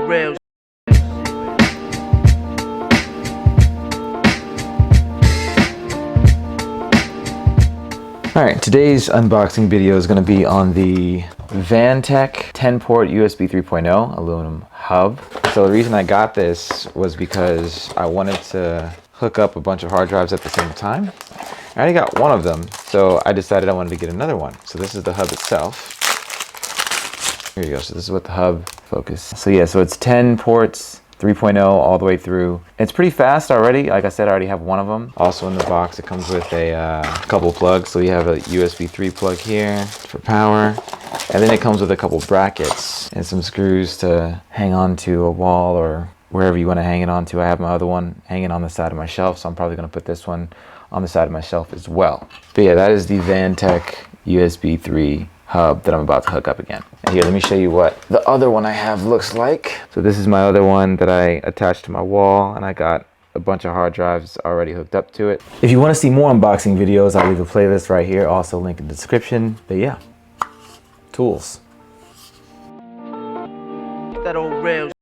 real. Alright, today's unboxing video is going to be on the Vantec 10-port USB 3.0 aluminum hub. So the reason I got this was because I wanted to hook up a bunch of hard drives at the same time. I already got one of them, so I decided I wanted to get another one. So this is the hub itself. Here you go, so this is what the hub focus. So yeah, so it's 10 ports, 3.0 all the way through. It's pretty fast already. Like I said, I already have one of them. Also in the box, it comes with a couple plugs. So you have a USB 3 plug here for power. And then it comes with a couple brackets and some screws to hang on to a wall or wherever you want to hang it onto. I have my other one hanging on the side of my shelf, so I'm probably going to put this one on the side of my shelf as well. But yeah, that is the Vantec USB 3 hub that I'm about to hook up again. And here, let me show you what the other one I have looks like. So this is my other one that I attached to my wall, and I got a bunch of hard drives already hooked up to it. If you want to see more unboxing videos, I'll leave a playlist right here, also link in the description. But yeah, tools. That old real.